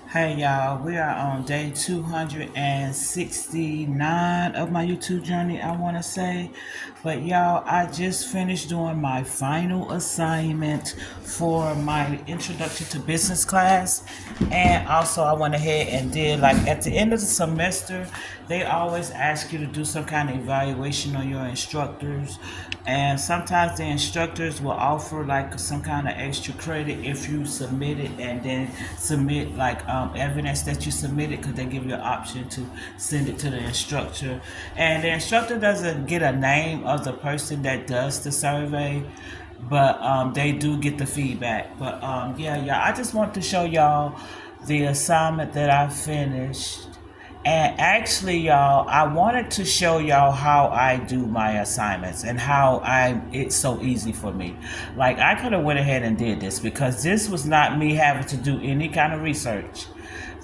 Hey y'all, we are on day 269 of my YouTube journey, I want to say. But y'all, I just finished doing my final assignment for my introduction to business class. And also, I went ahead and did, like, at the end of the semester, they always ask you to do some kind of evaluation on your instructors. And sometimes the instructors will offer like some kind of extra credit if you submit it and then submit like evidence that you submitted, because they give you an option to send it to the instructor. And the instructor doesn't get a name of the person that does the survey, but they do get the feedback. But yeah, I just want to show y'all the assignment that I finished. And actually, y'all, I wanted to show y'all how I do my assignments and how it's so easy for me. Like, I could have went ahead and did this because this was not me having to do any kind of research.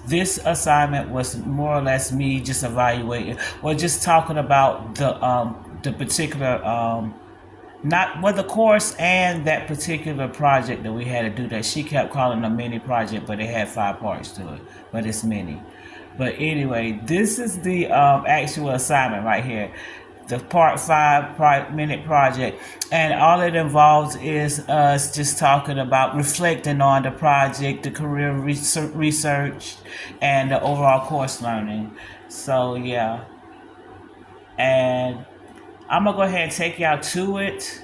This assignment was more or less me just evaluating, or just talking about the particular not well, the course and that particular project that we had to do, that she kept calling a mini project, but it had 5 parts to it, but it's mini. But anyway, this is the actual assignment right here, the part 5 minute project. And all it involves is us just talking about reflecting on the project, the career research, and the overall course learning. So yeah, and I'm gonna go ahead and take y'all to it.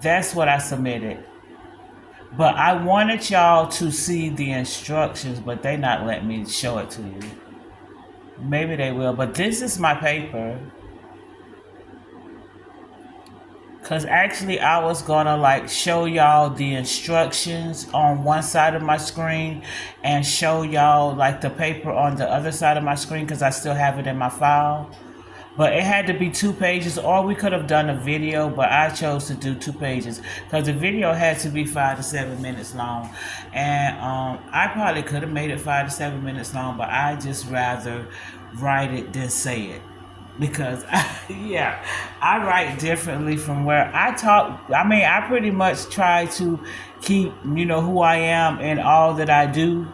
That's what I submitted. But I wanted y'all to see the instructions, but they not letting me show it to you. Maybe they will, but this is my paper. Cause actually I was gonna like show y'all the instructions on one side of my screen and show y'all like the paper on the other side of my screen, because I still have it in my file. But it had to be 2 pages, or we could have done a video, but I chose to do 2 pages because the video had to be 5 to 7 minutes long. And I probably could have made it 5 to 7 minutes long, but I just rather write it than say it. Because, yeah, I write differently from where I talk. I mean, I pretty much try to keep, who I am and all that I do.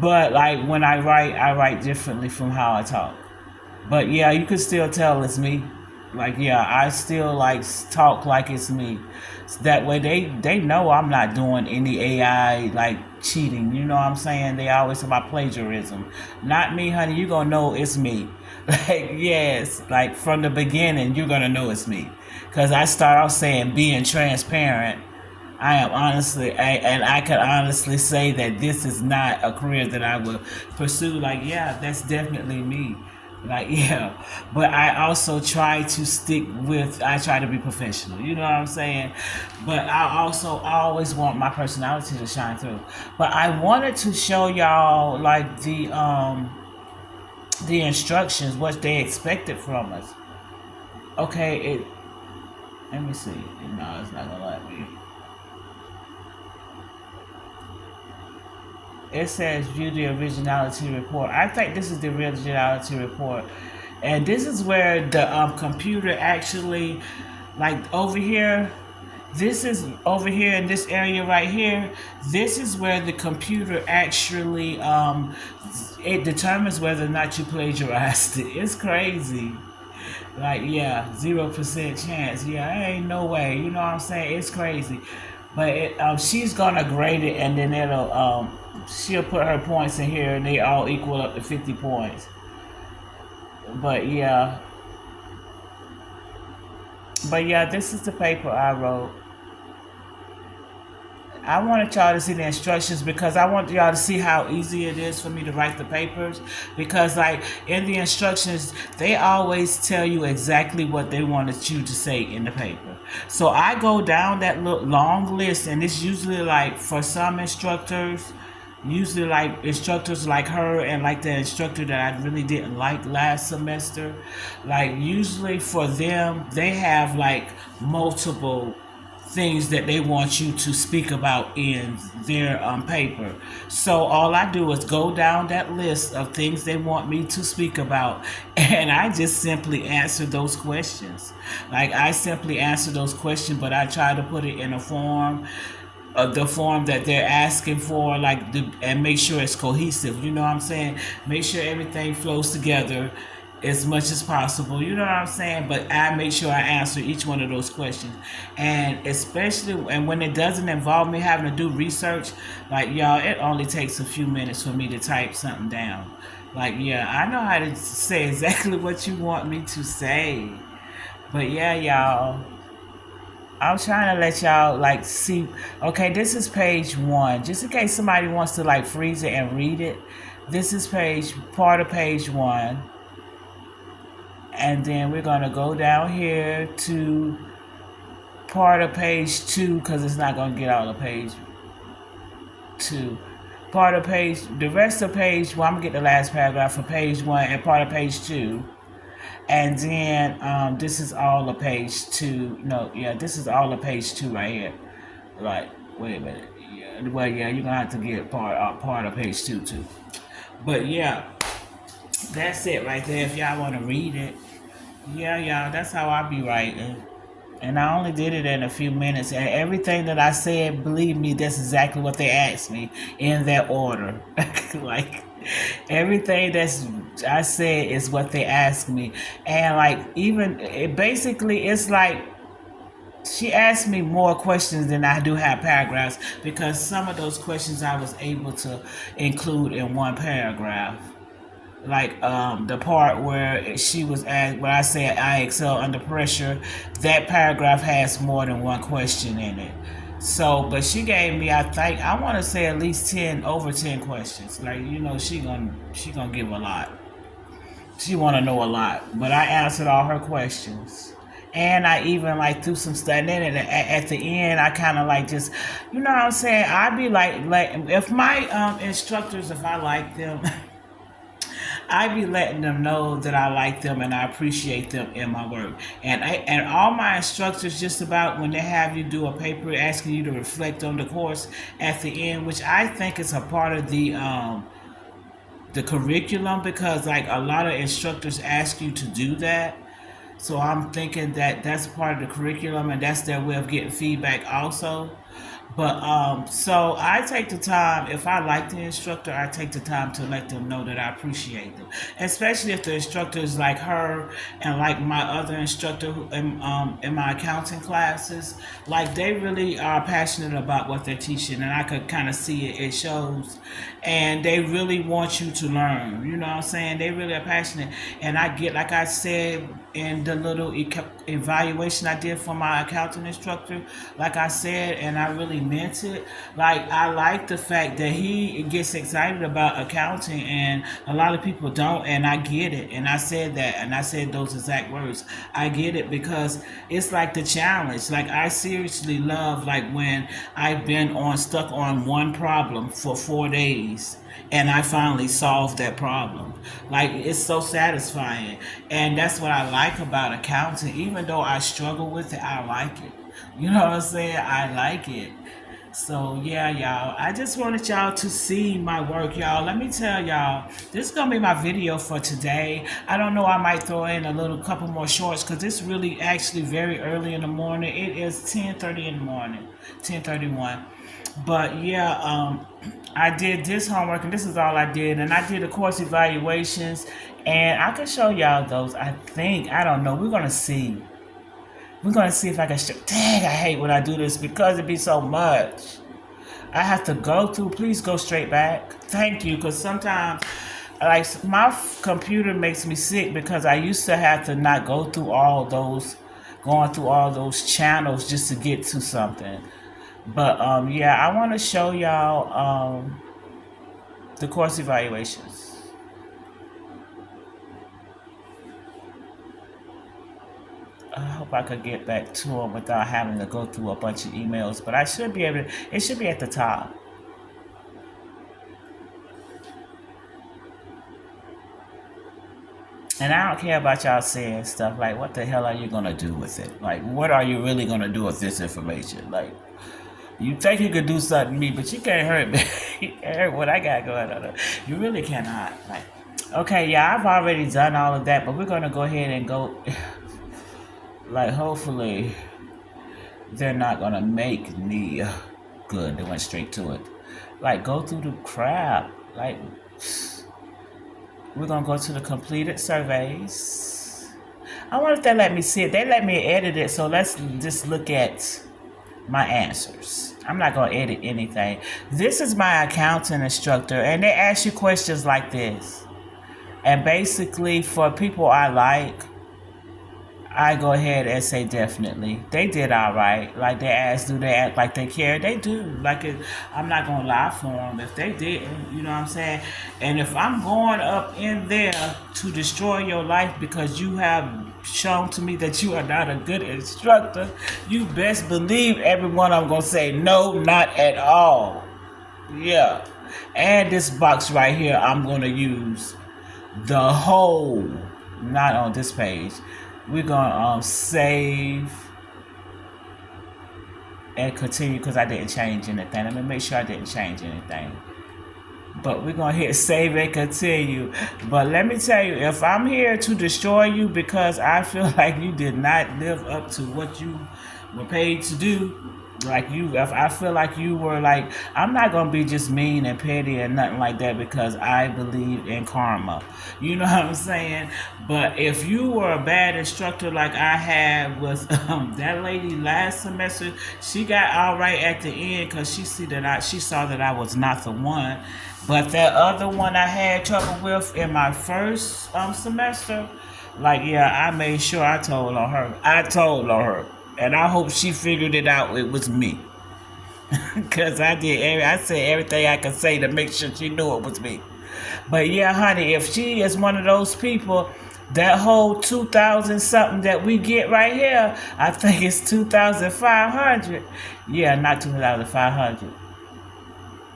But, like, when I write differently from how I talk. But yeah, you can still tell it's me. Like, yeah, I still like talk like it's me. So that way they know I'm not doing any AI like cheating. You know what I'm saying? They always talk about plagiarism. Not me, honey. You gonna know it's me. Like, yes, like from the beginning, you're gonna know it's me. Cause I start off saying being transparent. I am honestly, and I can honestly say that this is not a career that I would pursue. Like, yeah, that's definitely me. Like, yeah, but I also try to I try to be professional. You know what I'm saying? But I always want my personality to shine through. But I wanted to show y'all like the instructions, what they expected from us. Okay, let me see. No, it's not gonna let me. It says view the originality report. I think this is the originality report. And this is where the computer actually, like over here, this is over here in this area right here. This is where the computer actually, it determines whether or not you plagiarized it. It's crazy. Like, yeah, 0% chance. Yeah, ain't no way. You know what I'm saying? It's crazy. But she's gonna grade it, and then she'll put her points in here, and they all equal up to 50 points. But yeah, this is the paper I wrote. I wanted y'all to see the instructions because I want y'all to see how easy it is for me to write the papers. Because, like, in the instructions, they always tell you exactly what they wanted you to say in the paper. So I go down that long list, and it's usually like for some instructors, usually like instructors like her and like the instructor that I really didn't like last semester, like usually for them, they have like multiple things that they want you to speak about in their paper. So all I do is go down that list of things they want me to speak about, and I just simply answer those questions. Like, I simply answer those questions, but I try to put it in a form the form that they're asking for, like and make sure it's cohesive. You know what I'm saying? Make sure everything flows together as much as possible. You know what I'm saying? But I make sure I answer each one of those questions, and especially and when it doesn't involve me having to do research, like y'all, it only takes a few minutes for me to type something down. Like yeah, I know how to say exactly what you want me to say. But yeah, y'all, I'm trying to let y'all like see. Okay, this is page one. Just in case somebody wants to like freeze it and read it, this is part of page one, and then we're gonna go down here to part of page two because it's not gonna get all of page two. Part of page, the rest of page one. I'm gonna get the last paragraph for page one and part of page two. And then this is all of page two. No, yeah, this is all of page two right here. Like, wait a minute. Yeah, well, yeah, you're gonna have to get part of page two too. But yeah, that's it right there. If y'all want to read it, yeah, y'all, that's how I be writing. And I only did it in a few minutes. And everything that I said, believe me, that's exactly what they asked me in that order. Like everything that's I said is what they asked me. And like even it basically it's like she asked me more questions than I do have paragraphs because some of those questions I was able to include in one paragraph. Like the part where she was asked, where I said I excel under pressure, that paragraph has more than one question in it. So, but she gave me, I think, I want to say at least 10, over 10 questions. Like you know, she gonna give a lot. She want to know a lot, but I answered all her questions. And I even like threw some stuff. And then at the end, I kind of like just, you know what I'm saying? I'd be like if my instructors, if I like them, I be letting them know that I like them and I appreciate them in my work. And all my instructors just about when they have you do a paper asking you to reflect on the course at the end, which I think is a part of the curriculum because like a lot of instructors ask you to do that. So I'm thinking that that's part of the curriculum and that's their way of getting feedback also. But so I take the time. If I like the instructor, I take the time to let them know that I appreciate them. Especially if the instructor is like her and like my other instructor in my accounting classes, like they really are passionate about what they're teaching, and I could kind of see it. It shows, and they really want you to learn. You know what I'm saying? They really are passionate, and I get like I said in the little evaluation I did for my accounting instructor, like I said, and I really meant it. Like I like the fact that he gets excited about accounting, and a lot of people don't, and I get it. And I said that, and I said those exact words. I get it because it's like the challenge. Like I seriously love like when I've been on stuck on one problem for 4 days and I finally solved that problem. Like it's so satisfying. And that's what I like about accounting. Even though I struggle with it, I like it. You know what I'm saying? I like it. So yeah, y'all. I just wanted y'all to see my work, y'all. Let me tell y'all, this is gonna be my video for today. I don't know. I might throw in a little couple more shorts because it's really actually very early in the morning. It is 10:30 in the morning, 10:31. But yeah, I did this homework and this is all I did, and I did the course evaluations, and I can show y'all those. I think I don't know. We're gonna see. We're gonna see if I can show. Dang, I hate when I do this because it be so much. I have to go through. Please go straight back. Thank you, because sometimes, like my computer makes me sick because I used to have to not go through all those, going through all those channels just to get to something. But yeah, I want to show y'all the course evaluations. I hope I could get back to them without having to go through a bunch of emails, but I should be able to. It should be at the top. And I don't care about y'all saying stuff like, what the hell are you going to do with it? Like, what are you really going to do with this information? Like, you think you could do something to me, but you can't hurt me. You can't hurt what I got going on. You really cannot. Like, okay, yeah, I've already done all of that, but we're going to go ahead and go. Like, hopefully, they're not going to make me. Good, they went straight to it. Like, go through the crap. Like, we're gonna go to the completed surveys. I wonder if they let me see it. They let me edit it, so let's just look at my answers. I'm not gonna edit anything. This is my accounting instructor, and they ask you questions like this. And basically, for people I like, I go ahead and say definitely. They did all right. Like, they asked, do they act like they care? They do. Like, I'm not gonna lie for them. If they didn't, you know what I'm saying? And if I'm going up in there to destroy your life because you have shown to me that you are not a good instructor, you best believe everyone I'm gonna say no, not at all. Yeah. And this box right here, I'm gonna use the whole, not on this page. We're gonna save and continue because I didn't change anything. Let me make sure I didn't change anything. But we're gonna hit save and continue. But let me tell you, if I'm here to destroy you because I feel like you did not live up to what you were paid to do, like you, if I feel like you were like, I'm not gonna be just mean and petty and nothing like that because I believe in karma. You know what I'm saying? But if you were a bad instructor like I had with that lady last semester, she got all right at the end because she saw that I was not the one. But that other one I had trouble with in my first semester, like, yeah, I made sure I told on her. And I hope she figured it out. It was me. Because I said everything I could say to make sure she knew it was me. But yeah, honey, if she is one of those people, that whole 2,000 something that we get right here, I think it's 2,500. Yeah, not 2,500.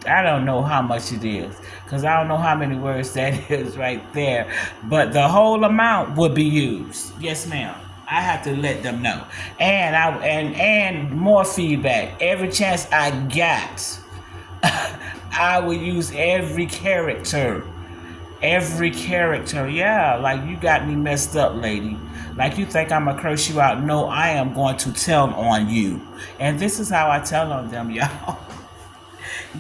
I don't know how much it is because I don't know how many words that is right there. But the whole amount would be used. Yes, ma'am. I have to let them know, and more feedback. Every chance I got, I would use every character. Every character, yeah. Like, you got me messed up, lady. Like, you think I'm gonna curse you out? No, I am going to tell on you, and this is how I tell on them, y'all.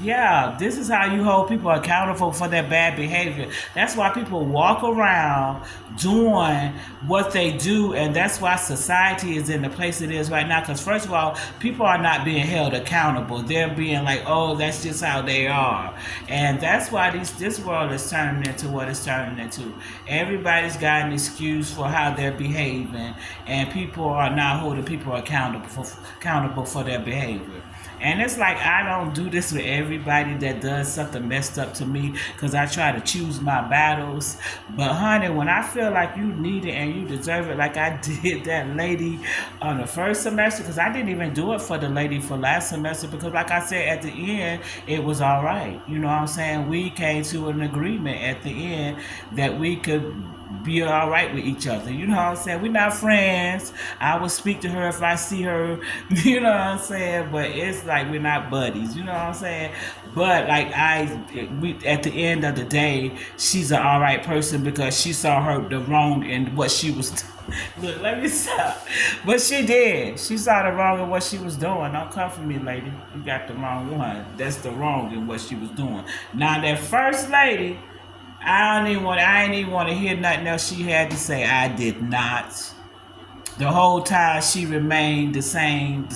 Yeah, this is how you hold people accountable for their bad behavior. That's why people walk around doing what they do, and that's why society is in the place it is right now. Because, first of all, people are not being held accountable. They're being like, oh, that's just how they are. And that's why this world is turning into what it's turning into. Everybody's got an excuse for how they're behaving, and people are not holding people accountable for their behavior. And it's like, I don't do this with everybody that does something messed up to me because I try to choose my battles. But honey, when I feel like you need it and you deserve it, like I did that lady on the first semester, because I didn't even do it for the lady for last semester because, like I said, at the end, it was all right. You know what I'm saying? We came to an agreement at the end that we could be all right with each other. You know what I'm saying? We're not friends. I will speak to her if I see her. You know what I'm saying? But it's like we're not buddies. You know what I'm saying? But like we at the end of the day, she's an all right person because she saw the wrong in what she was. Look, let me stop. But she did. She saw the wrong in what she was doing. Don't come for me, lady. You got the wrong one. That's the wrong in what she was doing. Now that first lady, I ain't even want to hear nothing else she had to say. I did not. The whole time she remained the same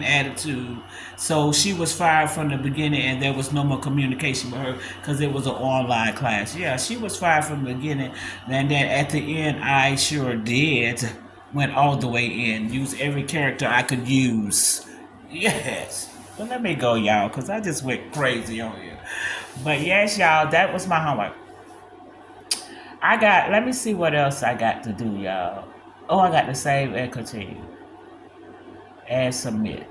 attitude. So she was fired from the beginning, and there was no more communication with her because it was an online class. Yeah, she was fired from the beginning, and then at the end, I sure did went all the way in, used every character I could use. Yes. But let me go, y'all, because I just went crazy on here. But yes, y'all, that was my homework. Let me see what else I got to do, y'all. Oh, I got to save and continue. And submit.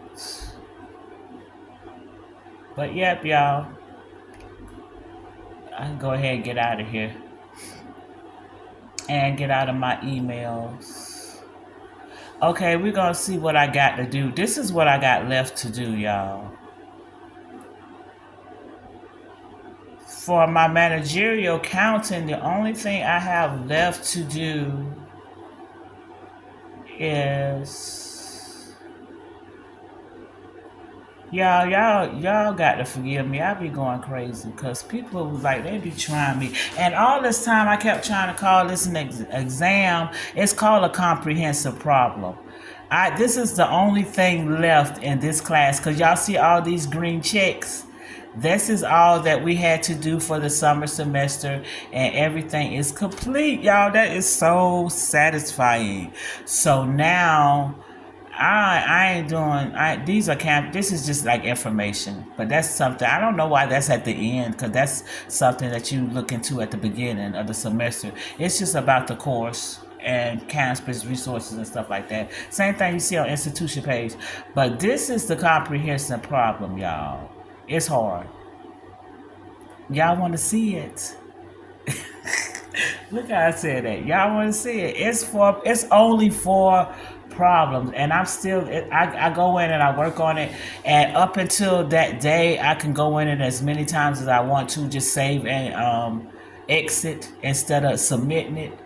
But yep, y'all. I can go ahead and get out of here. And get out of my emails. Okay, we're going to see what I got to do. This is what I got left to do, y'all. For my managerial counting, the only thing I have left to do is, y'all got to forgive me. I be going crazy because people like they be trying me, and all this time I kept trying to call this an exam. It's called a comprehensive problem. This is the only thing left in this class because y'all see all these green checks. This is all that we had to do for the summer semester, and everything is complete, y'all. That is so satisfying. So now I ain't doing these are camp this is just like information, but that's something I don't know why that's at the end, because that's something that you look into at the beginning of the semester. It's just about the course and campus resources and stuff like that. Same thing you see on institution page, but this is the comprehensive problem, y'all. It's hard. Y'all want to see it? Look how I said that. Y'all want to see it? It's only four problems, and I'm still. I go in and I work on it, and up until that day, I can go in it as many times as I want to. Just save and exit instead of submitting it.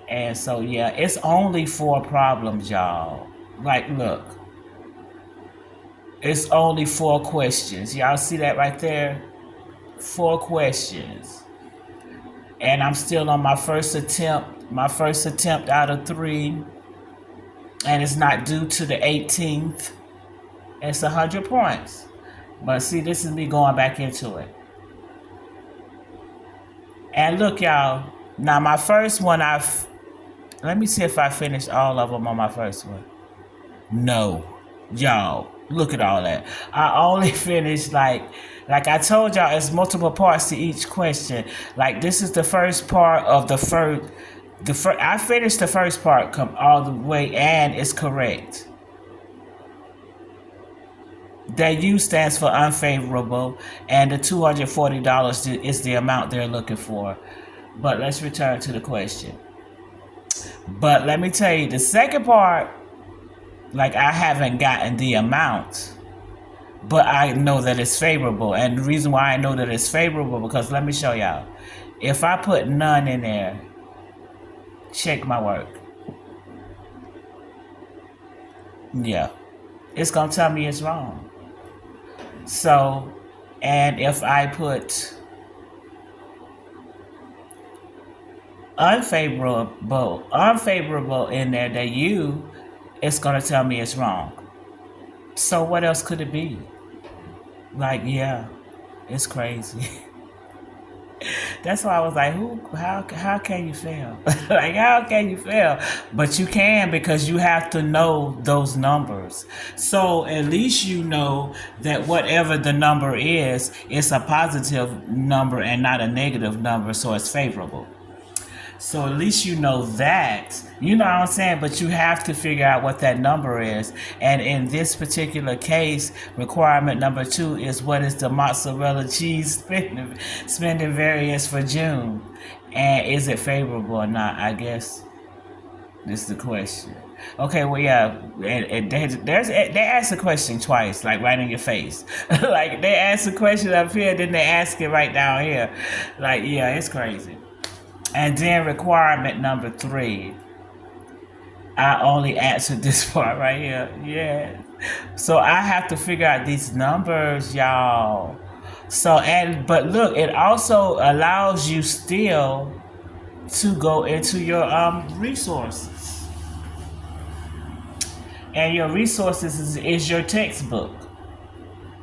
And so yeah, it's only four problems, y'all. Like, look, it's only four questions. Y'all see that right there? Four questions. And I'm still on my first attempt out of three, and it's not due to the 18th. It's 100 points. But see, this is me going back into it. And look, y'all, now my first one, let me see if I finished all of them on my first one. No. Y'all, look at all that. I only finished like I told y'all, it's multiple parts to each question. Like, this is the first part of the first. I finished the first part come all the way, and it's correct. That U stands for unfavorable, and the $240 is the amount they're looking for. But let's return to the question. But let me tell you, the second part, like, I haven't gotten the amount, but I know that it's favorable. And the reason why I know that it's favorable, because let me show y'all. If I put none in there, check my work. Yeah, it's gonna tell me it's wrong. So, and if I put unfavorable in there, that U, it's gonna tell me it's wrong. So what else could it be? Like, yeah, it's crazy. That's why I was like, how can you fail? Like, how can you fail? But you can, because you have to know those numbers. So at least you know that whatever the number is, it's a positive number and not a negative number, so it's favorable. So at least you know that. You know what I'm saying? But you have to figure out what that number is. And in this particular case, requirement number 2 is, what is the mozzarella cheese spending variance for June? And is it favorable or not? I guess this is the question. Okay, well, yeah, they ask the question twice, like right in your face. Like, they ask the question up here, then they ask it right down here. Like, yeah, it's crazy. And then requirement number 3, I only answered this part right here. Yeah. So I have to figure out these numbers, y'all. So, but look, it also allows you still to go into your resources. And your resources is your textbook.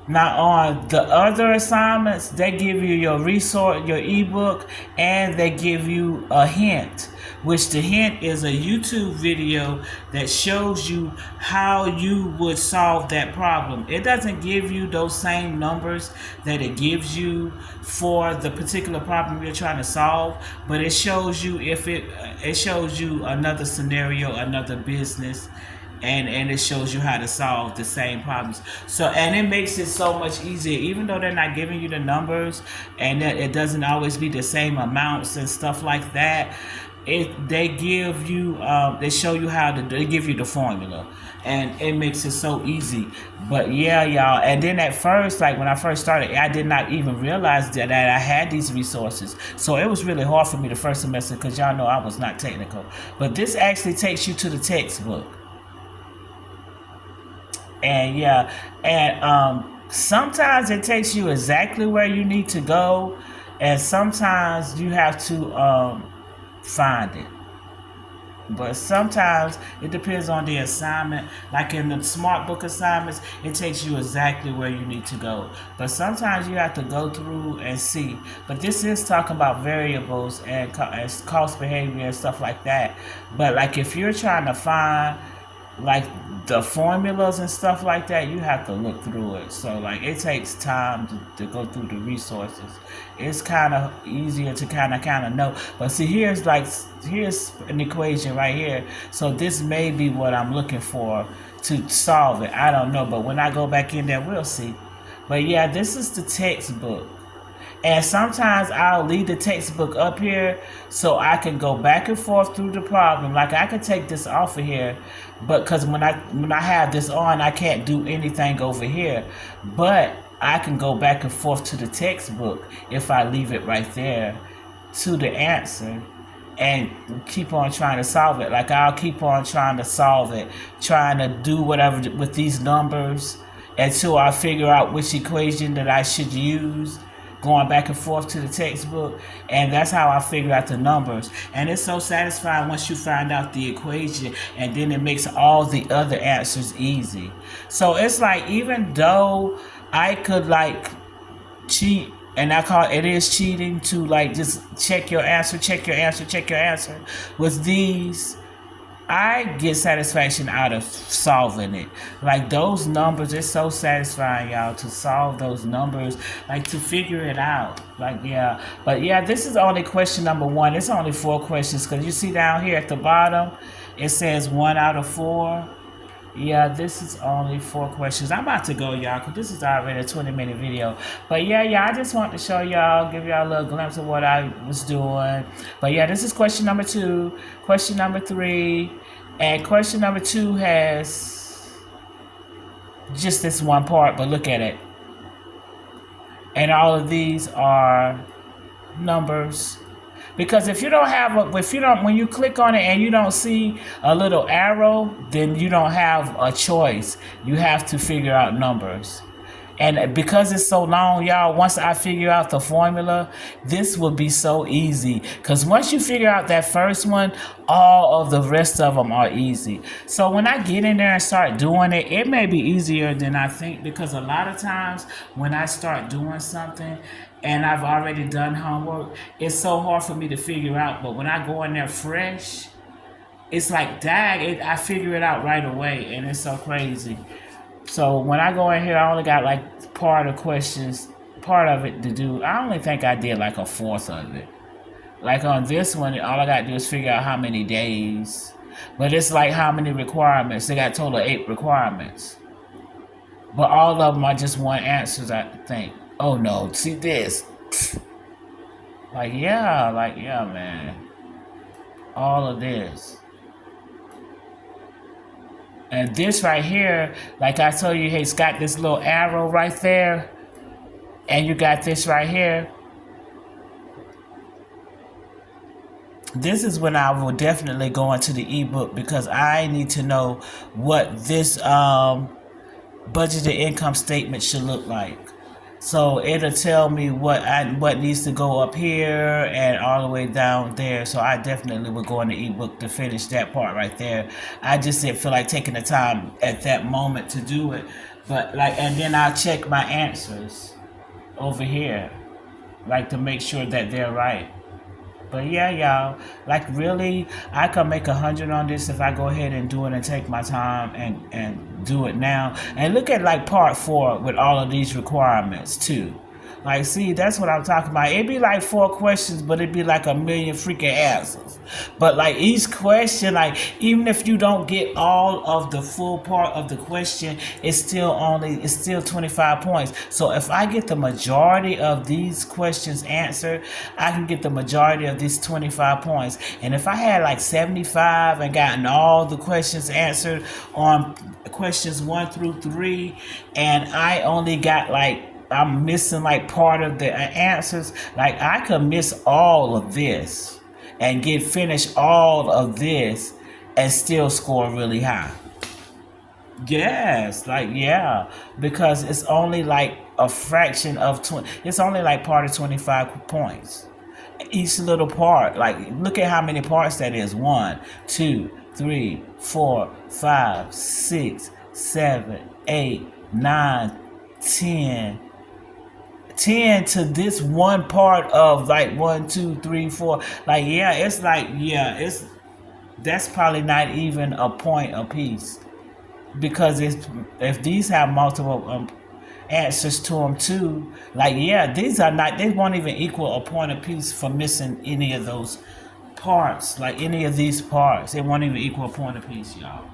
Now, on the other assignments, they give you your resource, your ebook, and they give you a hint, which the hint is a YouTube video that shows you how you would solve that problem. It doesn't give you those same numbers that it gives you for the particular problem you're trying to solve, but it shows you it shows you another scenario, another business. And it shows you how to solve the same problems. So, and it makes it so much easier, even though they're not giving you the numbers, and that it doesn't always be the same amounts and stuff like that. They give you, they show you they give you the formula, and it makes it so easy. But yeah, y'all, and then at first, like when I first started, I did not even realize that I had these resources. So it was really hard for me the first semester, because y'all know I was not technical. But this actually takes you to the textbook. And yeah, and sometimes it takes you exactly where you need to go, and sometimes you have to find it. But sometimes it depends on the assignment. Like in the smart book assignments, it takes you exactly where you need to go. But sometimes you have to go through and see. But this is talking about variables and cost behavior and stuff like that. But like if you're trying to find like the formulas and stuff like that, you have to look through it. So like it takes time to go through the resources. It's kind of easier to kind of know. But see, here's an equation right here. So this may be what I'm looking for to solve it. I don't know, but when I go back in there, we'll see. But yeah, this is the textbook. And sometimes I'll leave the textbook up here so I can go back and forth through the problem. Like I can take this off of here, but because when I have this on, I can't do anything over here. But I can go back and forth to the textbook if I leave it right there to the answer and keep on trying to solve it. Like I'll keep on trying to solve it, trying to do whatever with these numbers until I figure out which equation that I should use, going back and forth to the textbook, and that's how I figure out the numbers. And it's so satisfying once you find out the equation, and then it makes all the other answers easy. So it's like, even though I could like cheat, and I call it is cheating to like just check your answer, check your answer with these, I get satisfaction out of solving it. Like those numbers, it's so satisfying, y'all, to solve those numbers, like to figure it out. Like, yeah. But yeah, this is only question number one. It's only 4 questions because you see down here at the bottom, it says 1 out of 4. Yeah, this is only 4 questions. I'm about to go, y'all, because this is already a 20-minute video. But yeah, I just want to show y'all, give y'all a little glimpse of what I was doing. But yeah, this is question number 2, question number 3, and question number 2 has just this one part, but look at it. And all of these are numbers. Because if you don't have when you click on it and you don't see a little arrow, then you don't have a choice. You have to figure out numbers. And because it's so long, y'all, once I figure out the formula, this will be so easy. Because once you figure out that first one, all of the rest of them are easy. So when I get in there and start doing it, it may be easier than I think. Because a lot of times when I start doing something and I've already done homework, it's so hard for me to figure out. But when I go in there fresh, it's like, dang, I figure it out right away. And it's so crazy. So when I go in here, I only got like part of it to do. I only think I did like a fourth of it. Like on this one, all I got to do is figure out how many days. But it's like how many requirements. They got a total of 8 requirements. But all of them are just one answers, I think. Oh no, see this. Like yeah, man. All of this. And this right here, like I told you, hey, it's got this little arrow right there. And you got this right here. This is when I will definitely go into the ebook because I need to know what this budgeted income statement should look like. So it'll tell me what needs to go up here and all the way down there. So I definitely would go in the ebook to finish that part right there. I just didn't feel like taking the time at that moment to do it. But like, and then I'll check my answers over here, like to make sure that they're right. But yeah, y'all, like really, I could make 100 on this if I go ahead and do it and take my time and do it now. And look at like part 4 with all of these requirements too. Like, see, that's what I'm talking about. It'd be like 4 questions, but it'd be like a million freaking answers. But like each question, like even if you don't get all of the full part of the question, it's still 25 points. So if I get the majority of these questions answered, I can get the majority of these 25 points. And if I had like 75 and gotten all the questions answered on questions 1 through 3, and I only got like, I'm missing like part of the answers, like I could miss all of this and finish all of this and still score really high. Yes, like yeah, because it's only like a fraction of 20. It's only like part of 25 points. Each little part, like look at how many parts that is. One, two, three, four, five, six, seven, 8, 9, 10. 10 to this one part of like one, two, three, four. Like yeah, it's like yeah, it's that's probably not even a point a piece because if these have multiple answers to them too, like yeah, these are not. They won't even equal a point apiece for missing any of those parts. Like any of these parts, it won't even equal a point apiece, y'all.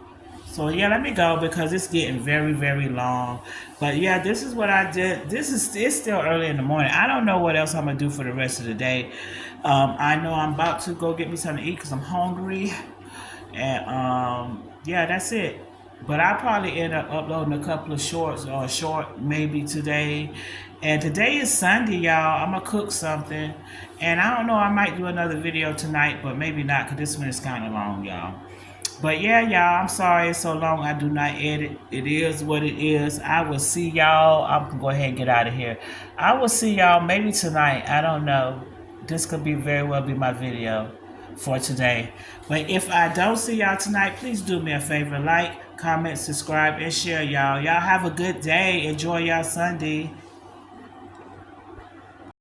So yeah, let me go because it's getting very, very long. But yeah, this is what I did. This is it's still early in the morning. I don't know what else I'm gonna do for the rest of the day. I know I'm about to go get me something to eat because I'm hungry. And yeah, that's it. But I probably end up uploading a couple of shorts or a short maybe today. And today is Sunday, y'all. I'm gonna cook something, and I don't know. I might do another video tonight, but maybe not because this one is kind of long, y'all. But yeah, y'all, I'm sorry it's so long. I do not edit. It is what it is. I will see y'all. I'm gonna go ahead and get out of here. I will see y'all maybe tonight. I don't know. This could be very well be my video for today. But if I don't see y'all tonight, please do me a favor. Like, comment, subscribe, and share, y'all. Y'all have a good day. Enjoy y'all Sunday.